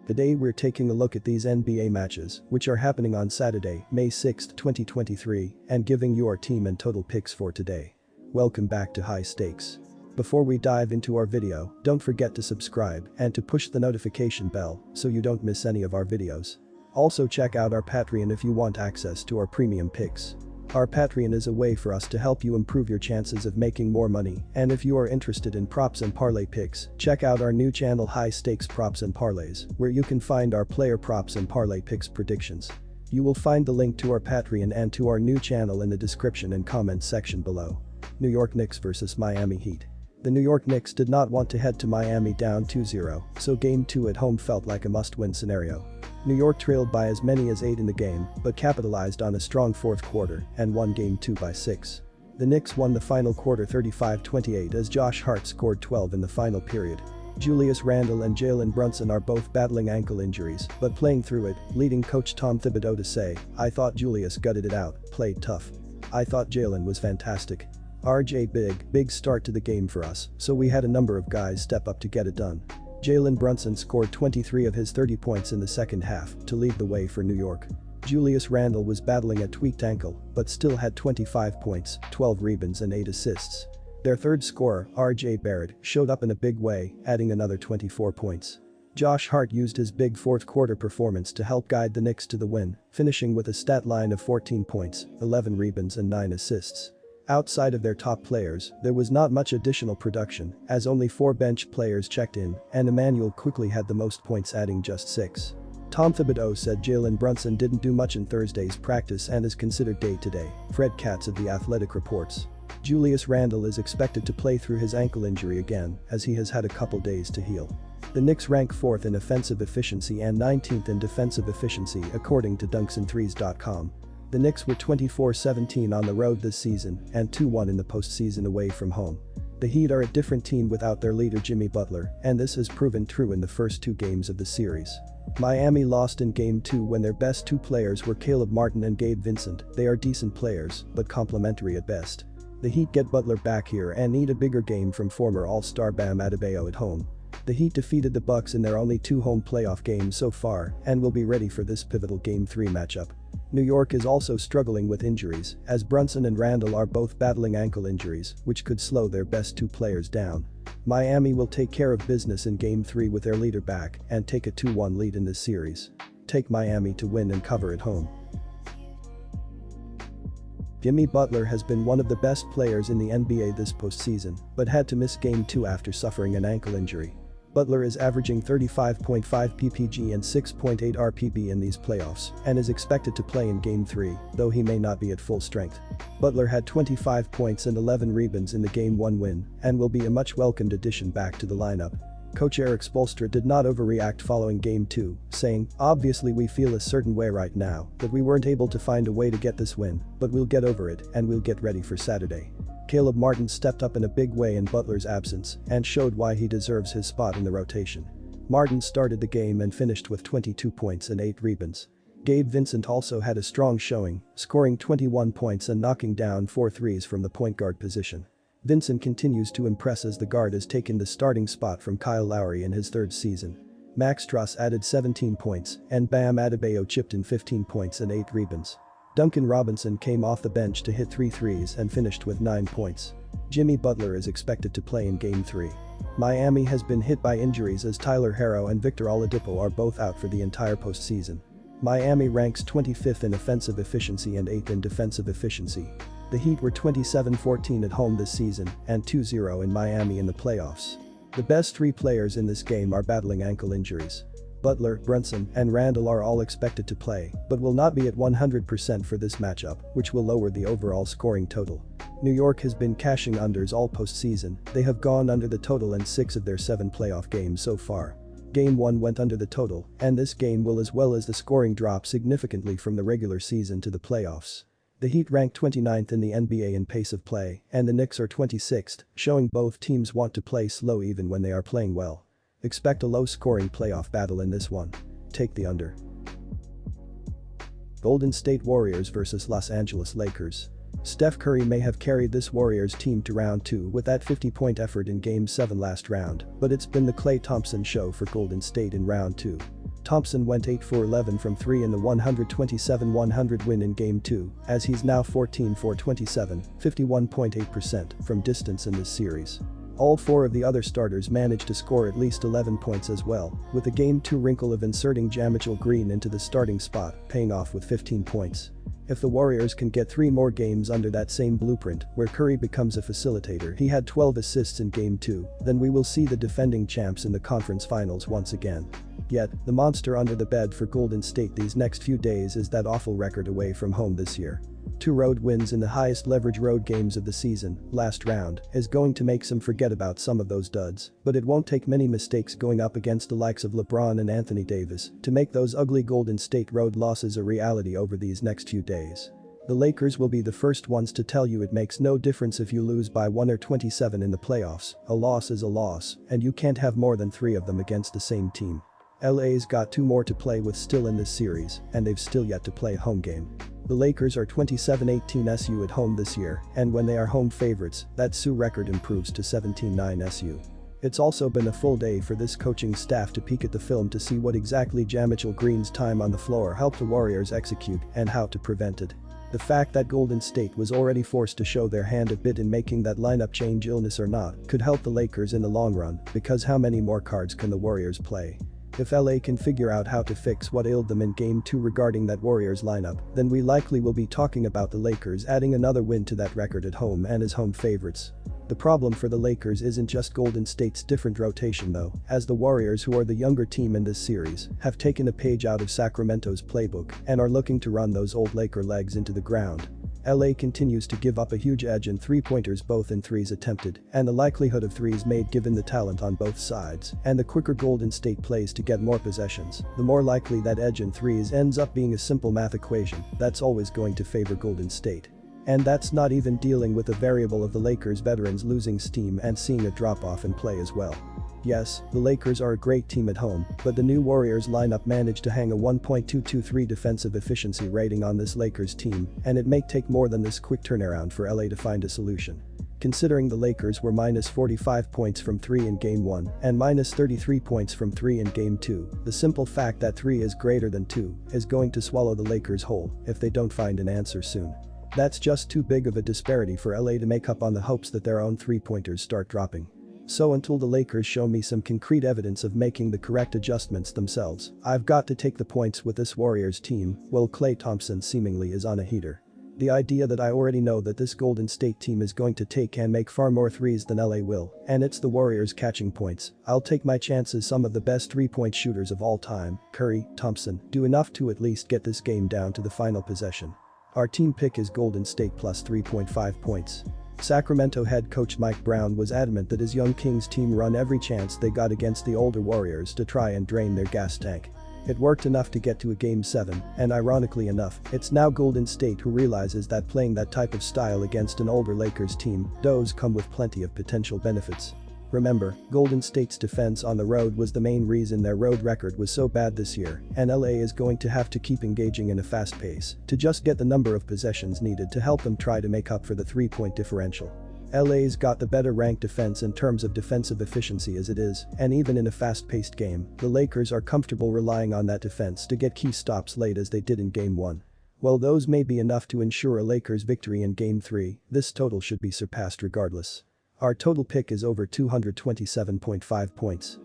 Today we're taking a look at these NBA matches, which are happening on Saturday, May 6, 2023, and giving you our team and total picks for today. Welcome back to High Stakes. Before we dive into our video, don't forget to subscribe and to push the notification bell so you don't miss any of our videos. Also check out our Patreon if you want access to our premium picks. Our Patreon is a way for us to help you improve your chances of making more money, and if you are interested in props and parlay picks, check out our new channel High Stakes Props and Parlays, where you can find our player props and parlay picks predictions. You will find the link to our Patreon and to our new channel in the description and comments section below. New York Knicks vs Miami Heat. The New York Knicks did not want to head to Miami down 2-0, so Game 2 at home felt like a must-win scenario. New York trailed by as many as 8 in the game, but capitalized on a strong fourth quarter and won Game 2 by 6. The Knicks won the final quarter 35-28 as Josh Hart scored 12 in the final period. Julius Randle and Jalen Brunson are both battling ankle injuries, but playing through it, leading coach Tom Thibodeau to say, "I thought Julius gutted it out, played tough. I thought Jalen was fantastic. RJ big start to the game for us, so we had a number of guys step up to get it done." Jalen Brunson scored 23 of his 30 points in the second half to lead the way for New York. Julius Randle was battling a tweaked ankle, but still had 25 points, 12 rebounds and 8 assists. Their third scorer, RJ Barrett, showed up in a big way, adding another 24 points. Josh Hart used his big fourth quarter performance to help guide the Knicks to the win, finishing with a stat line of 14 points, 11 rebounds and 9 assists. Outside of their top players, there was not much additional production, as only 4 bench players checked in, and Emmanuel quickly had the most points, adding just 6. Tom Thibodeau said Jalen Brunson didn't do much in Thursday's practice and is considered day-to-day, Fred Katz of The Athletic reports. Julius Randle is expected to play through his ankle injury again, as he has had a couple days to heal. The Knicks rank 4th in offensive efficiency and 19th in defensive efficiency according to dunksandthrees.com. The Knicks were 24-17 on the road this season and 2-1 in the postseason away from home. The Heat are a different team without their leader Jimmy Butler, and this has proven true in the first 2 games of the series. Miami lost in Game 2 when their best 2 players were Caleb Martin and Gabe Vincent. They are decent players, but complimentary at best. The Heat get Butler back here and need a bigger game from former All-Star Bam Adebayo at home. The Heat defeated the Bucks in their only 2 home playoff games so far and will be ready for this pivotal Game 3 matchup. New York is also struggling with injuries, as Brunson and Randle are both battling ankle injuries, which could slow their best 2 players down. Miami will take care of business in Game 3 with their leader back and take a 2-1 lead in this series. Take Miami to win and cover at home. Jimmy Butler has been one of the best players in the NBA this postseason, but had to miss Game 2 after suffering an ankle injury. Butler is averaging 35.5 ppg and 6.8 rpb in these playoffs and is expected to play in Game 3, though he may not be at full strength. Butler had 25 points and 11 rebounds in the Game 1 win and will be a much welcomed addition back to the lineup. Coach Eric Spoelstra did not overreact following Game 2, saying, "Obviously we feel a certain way right now that we weren't able to find a way to get this win, but we'll get over it and we'll get ready for Saturday." Caleb Martin stepped up in a big way in Butler's absence and showed why he deserves his spot in the rotation. Martin started the game and finished with 22 points and 8 rebounds. Gabe Vincent also had a strong showing, scoring 21 points and knocking down 4 threes from the point guard position. Vincent continues to impress as the guard has taken the starting spot from Kyle Lowry in his 3rd season. Max Strus added 17 points and Bam Adebayo chipped in 15 points and 8 rebounds. Duncan Robinson came off the bench to hit 3 threes and finished with 9 points. Jimmy Butler is expected to play in Game 3. Miami has been hit by injuries as Tyler Herro and Victor Oladipo are both out for the entire postseason. Miami ranks 25th in offensive efficiency and 8th in defensive efficiency. The Heat were 27-14 at home this season and 2-0 in Miami in the playoffs. The best 3 players in this game are battling ankle injuries. Butler, Brunson, and Randle are all expected to play, but will not be at 100% for this matchup, which will lower the overall scoring total. New York has been cashing unders all postseason. They have gone under the total in 6 of their 7 playoff games so far. Game 1 went under the total, and this game will as well as the scoring drop significantly from the regular season to the playoffs. The Heat rank 29th in the NBA in pace of play, and the Knicks are 26th, showing both teams want to play slow even when they are playing well. Expect a low-scoring playoff battle in this one. Take the under. Golden State Warriors vs Los Angeles Lakers. Steph Curry may have carried this Warriors team to round 2 with that 50-point effort in Game 7 last round, but it's been the Klay Thompson show for Golden State in round 2. Thompson went 8 for 11 from 3 in the 127-100 win in Game 2, as he's now 14 for 27, 51.8% from distance in this series. All 4 of the other starters managed to score at least 11 points as well, with the Game 2 wrinkle of inserting Jamachal Green into the starting spot paying off with 15 points. If the Warriors can get 3 more games under that same blueprint, where Curry becomes a facilitator, he had 12 assists in Game 2, then we will see the defending champs in the conference finals once again. Yet, the monster under the bed for Golden State these next few days is that awful record away from home this year. 2 road wins in the highest leverage road games of the season, last round, is going to make some forget about some of those duds, but it won't take many mistakes going up against the likes of LeBron and Anthony Davis to make those ugly Golden State road losses a reality over these next few days. The Lakers will be the first ones to tell you it makes no difference if you lose by 1 or 27 in the playoffs, a loss is a loss, and you can't have more than 3 of them against the same team. LA's got 2 more to play with still in this series, and they've still yet to play a home game. The Lakers are 27-18 SU at home this year, and when they are home favorites, that SU record improves to 17-9 SU. It's also been a full day for this coaching staff to peek at the film to see what exactly Jamachal Green's time on the floor helped the Warriors execute and how to prevent it. The fact that Golden State was already forced to show their hand a bit in making that lineup change, illness or not, could help the Lakers in the long run, because how many more cards can the Warriors play? If LA can figure out how to fix what ailed them in Game 2 regarding that Warriors lineup, then we likely will be talking about the Lakers adding another win to that record at home and as home favorites. The problem for the Lakers isn't just Golden State's different rotation though, as the Warriors, who are the younger team in this series, have taken a page out of Sacramento's playbook and are looking to run those old Laker legs into the ground. LA continues to give up a huge edge in 3-pointers, both in threes attempted and the likelihood of threes made given the talent on both sides, and the quicker Golden State plays to get more possessions, the more likely that edge in threes ends up being a simple math equation that's always going to favor Golden State. And that's not even dealing with the variable of the Lakers veterans losing steam and seeing a drop-off in play as well. Yes, the Lakers are a great team at home, but the new Warriors lineup managed to hang a 1.223 defensive efficiency rating on this Lakers team, and it may take more than this quick turnaround for LA to find a solution. Considering the Lakers were minus 45 points from 3 in Game 1 and minus 33 points from 3 in Game 2, the simple fact that 3 is greater than 2 is going to swallow the Lakers whole if they don't find an answer soon. That's just too big of a disparity for LA to make up on the hopes that their own 3-pointers start dropping. So until the Lakers show me some concrete evidence of making the correct adjustments themselves, I've got to take the points with this Warriors team, while Klay Thompson seemingly is on a heater. The idea that I already know that this Golden State team is going to take and make far more threes than LA will, and it's the Warriors catching points, I'll take my chances some of the best 3-point shooters of all time, Curry, Thompson, do enough to at least get this game down to the final possession. Our team pick is Golden State plus 3.5 points. Sacramento head coach Mike Brown was adamant that his young Kings team run every chance they got against the older Warriors to try and drain their gas tank. It worked enough to get to a Game 7, and ironically enough, it's now Golden State who realizes that playing that type of style against an older Lakers team does come with plenty of potential benefits. Remember, Golden State's defense on the road was the main reason their road record was so bad this year, and LA is going to have to keep engaging in a fast pace to just get the number of possessions needed to help them try to make up for the 3-point differential. LA's got the better ranked defense in terms of defensive efficiency as it is, and even in a fast-paced game, the Lakers are comfortable relying on that defense to get key stops late as they did in Game 1. While those may be enough to ensure a Lakers victory in Game 3, this total should be surpassed regardless. Our total pick is over 227.5 points.